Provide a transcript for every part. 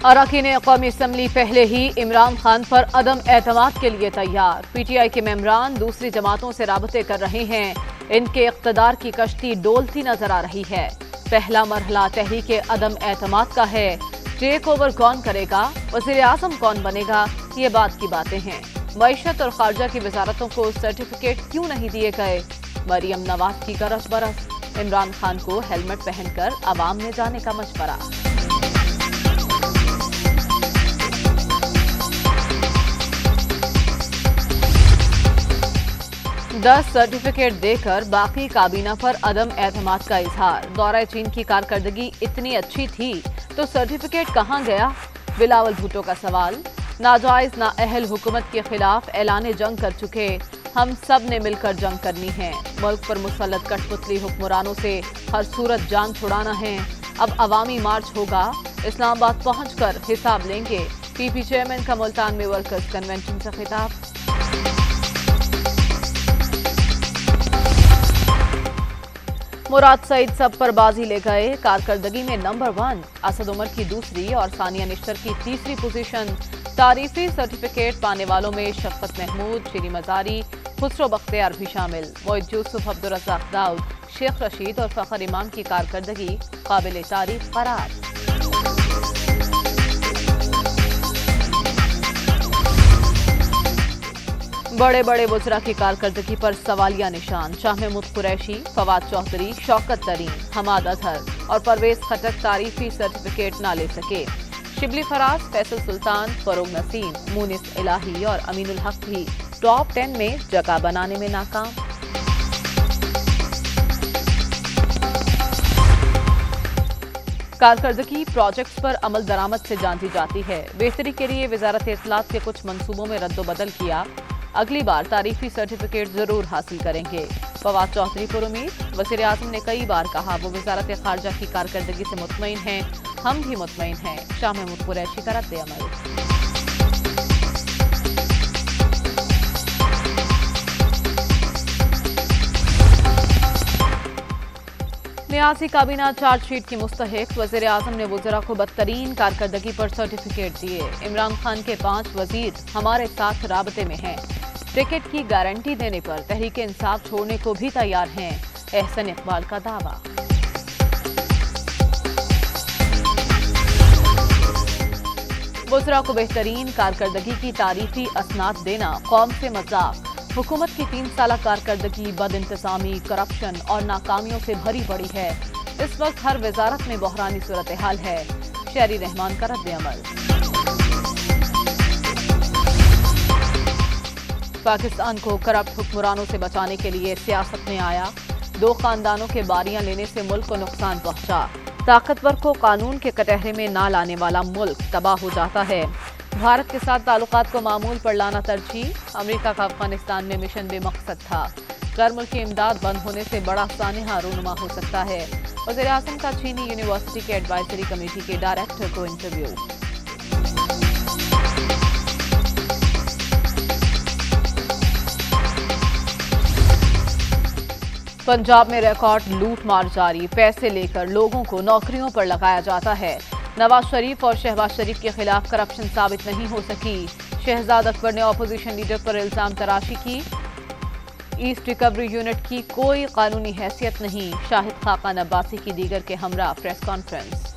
अरकान कौमी असम्बली पहले ही इमरान खान पर अदम एतमाद के लिए तैयार। PTI के मेंबरान दूसरी जमातों से राबते कर रहे हैं। इनके इक़्तिदार की कश्ती डोलती नजर आ रही है। पहला मरहला तहरीक अदम एतमाद का है। टेक ओवर कौन करेगा, वज़ीर आज़म कौन बनेगा, ये बात की बातें हैं। मईशत और खारजा की वजारतों को सर्टिफिकेट क्यों नहीं दिए गए? मरियम नवाज की गरज बरस। इमरान खान को हेलमेट पहनकर अवाम में जाने का मशवरा। दस सर्टिफिकेट देकर बाकी काबीना पर अदम एतमाद का इजहार। दौरा चीन की कारकर्दगी इतनी अच्छी थी तो सर्टिफिकेट कहां गया? बिलावल भुट्टो का सवाल। नाजायज नाअहल हुकूमत के खिलाफ ऐलान जंग कर चुके, हम सब ने मिलकर जंग करनी है। मुल्क पर मुसल्लत कठपुतली हुक्मरानों से हर सूरत जान छुड़ाना है। अब अवामी मार्च होगा, इस्लामाबाद पहुंचकर हिसाब लेंगे। PP चेयरमैन का मुल्तान में वर्कर्स कन्वेंशन से खिताब। मुराद सईद सब पर बाजी ले गए, कारकर्दगी में नंबर 1। असद उमर की दूसरी और सानिया निश्तर की तीसरी पोजीशन। तारीफी सर्टिफिकेट पाने वालों में शफकत महमूद, शीरी मजारी, खुसरो बख्तियार भी शामिल। मोइद यूसुफ, अब्दुल रज़ाक दाऊद, शेख रशीद और फखर इमाम की कारकर्दगी काबिल तारीफ करार। बड़े बड़े वज़रा की कारकर्दगी पर सवालिया निशान। शाह महमूद कुरैशी, फवाद चौधरी, शौकत तरीन, हमाद अजहर और परवेज खटक तारीफी सर्टिफिकेट ना ले सके। शिबली फराज, फैसल सुल्तान, फरोग नसीम, मुनिस इलाही और अमीनुल हक भी टॉप 10 में जगह बनाने में नाकाम। कारकर्दगी प्रोजेक्ट्स पर अमल दरामद से जानती जाती है। बेहतरी के लिए वजारत इत्तलात के कुछ मंसूबों में रद्दोबदल किया। अगली बार तारीफी सर्टिफिकेट जरूर हासिल करेंगे। फवाद चौधरी पर उम्मीद। वज़ीर आज़म ने कई बार कहा वो वजारत खारजा की कारकर्दगी से मुतमईन हैं, हम भी मुतमईन हैं। शाह महमूद कुरैशी का रद्द-ए-अमल। नियासी काबीना चार्जशीट की मुस्तहिक। वज़ीर आज़म ने वज़रा को बदतरीन कारकर्दगी पर सर्टिफिकेट दिए। इमरान खान के 5 वज़ीर हमारे साथ राबते में हैं। टिकट की गारंटी देने पर तहरीक इंसाफ छोड़ने को भी तैयार हैं। एहसन इकबाल का दावा। वज़रा को बेहतरीन कारकर्दगी की तारीफी असनाद देना कौम से मजाक। हुकूमत की 3 साल कारकर्दगी बदइंतजामी, करप्शन और नाकामियों से भरी पड़ी है। इस वक्त हर वजारत में बहरानी सूरत हाल है। शहरी रहमान का रद्द-ए-अमल। पाकिस्तान को करप्ट हुक्मरानों से बचाने के लिए सियासत में आया। 2 खानदानों के बारियां लेने से मुल्क को नुकसान पहुंचा। ताकतवर को कानून के कटहरे में ना लाने वाला मुल्क तबाह हो जाता है। भारत के साथ ताल्लुकात को मामूल पर लाना तरजीह। अमेरिका का अफगानिस्तान में मिशन बेमकसद था। गैर मुल्की इमदाद बंद होने से बड़ा सानहा रूनुमा हो सकता है। वज़ीर आज़म का चीनी यूनिवर्सिटी के एडवाइजरी कमेटी के डायरेक्टर को इंटरव्यू। पंजाब में रिकॉर्ड लूट मार जारी। पैसे लेकर लोगों को नौकरियों पर लगाया जाता है। नवाज शरीफ और शहबाज शरीफ के खिलाफ करप्शन साबित नहीं हो सकी। शहजाद अकबर ने अपोजिशन लीडर पर इल्जाम तराशी की। ईस्ट रिकवरी यूनिट की कोई कानूनी हैसियत नहीं। शाहिद खाकान अब्बासी की दीगर के हमरा प्रेस कॉन्फ्रेंस।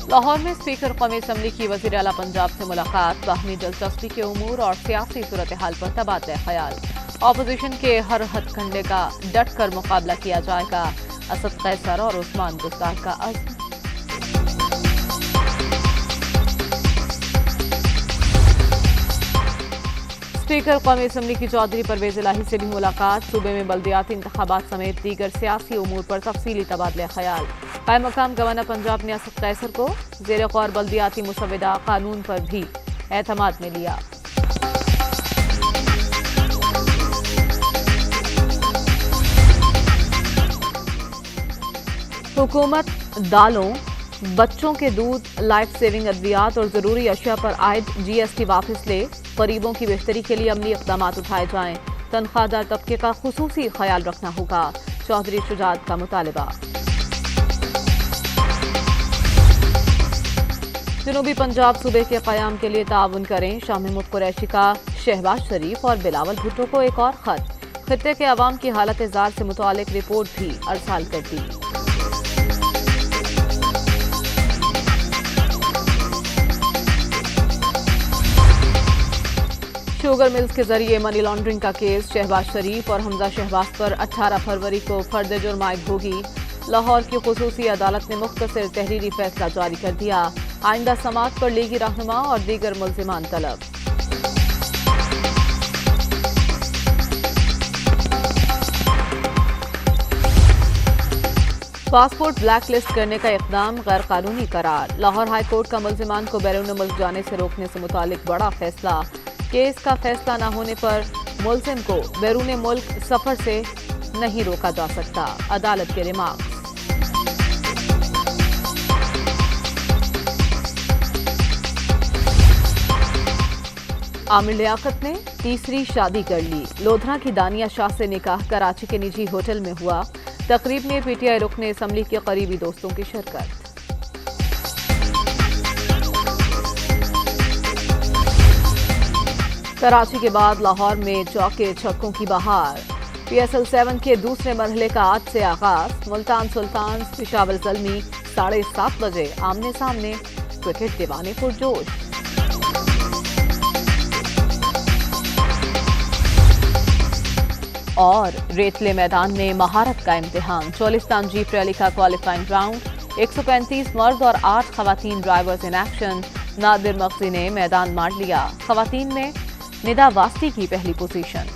लाहौर में स्पीकर कौमी असम्बली की वज़ीर आला पंजाब से मुलाकात। बाहमी दिलचस्पी के उमूर और सियासी सूरत हाल पर तबादला ख्याल। ऑपोजिशन के हर हथकंडे का डट कर मुकाबला किया जाएगा। असद कैसर और उस्मान गुस्ताख का अज़्म। स्पीकर कौमी असम्बली की चौधरी परवेज इलाही से भी मुलाकात। सूबे में बल्दियाती इंतखाबात समेत दीगर सियासी उमूर पर तफसीली तबादला ख्याल। कायम मकाम गवर्नर पंजाब ने असद कैसर को ज़ेर गौर बल्दियाती मुसव्वदा कानून पर भी एतमाद में लिया। हुकूमत दालों, बच्चों के दूध, लाइफ सेविंग अद्वियात और जरूरी अशिया पर आयद GST वापस ले। गरीबों की बेहतरी के लिए अमली इक़दाम उठाए जाएं। तनख्वाहदार तबके का खुसूसी ख्याल रखना होगा। चौधरी शुजात का मुतालबा। जनूबी पंजाब सूबे के क़याम के लिए ताउन करें, शाह महमूद कुरैशी का शहबाज शरीफ और बिलावल भुट्टो को एक और खत। खित्ते के अवाम की हालत जार से मुतालिक रिपोर्ट भी अरसाल कर दी। शुगर मिल्स के जरिए मनी लॉन्ड्रिंग का केस, शहबाज शरीफ और हमजा शहबाज पर 18 फरवरी को फर्द जुर्म आयद होगी। लाहौर की खुसूसी अदालत ने मुख्तसर तहरीरी फैसला जारी कर दिया। आइंदा समाअत पर लीगी रहनुमा और दीगर मुल्जिमान तलब। पासपोर्ट ब्लैक लिस्ट करने का इकदाम गैर कानूनी करार। लाहौर हाई कोर्ट का मुल्जिमान को बैरून मुल्क जाने से रोकने से मुतालिक बड़ा फैसला। केस का फैसला न होने पर मुल्जिम को बैरून मुल्क सफर से नहीं रोका जा सकता, अदालत के रिमार्क। आमिर लियाकत ने तीसरी शादी कर ली। लोधरा की दानिया शाह से निकाह कराची के निजी होटल में हुआ। तकरीब में पीटीआई रुकने असम्बली के करीबी दोस्तों की शिरकत। कराची के बाद लाहौर में चौके छक्कों की बहार। PSL 7 के दूसरे मरहले का आज से आगाज। मुल्तान सुल्तान्स पेशावर ज़ल्मी 7:30 बजे आमने सामने। क्रिकेट दीवाने पुरजोश। और रेतले मैदान में महारत का इम्तिहान। चोलिस्तान जीप रैली का क्वालिफाइंग राउंड। 135 मर्द और 8 खवातीन ड्राइवर्स इन एक्शन। नादिर मगजी ने मैदान मार लिया। खवातीन में निदा वास्ती की पहली पोजीशन।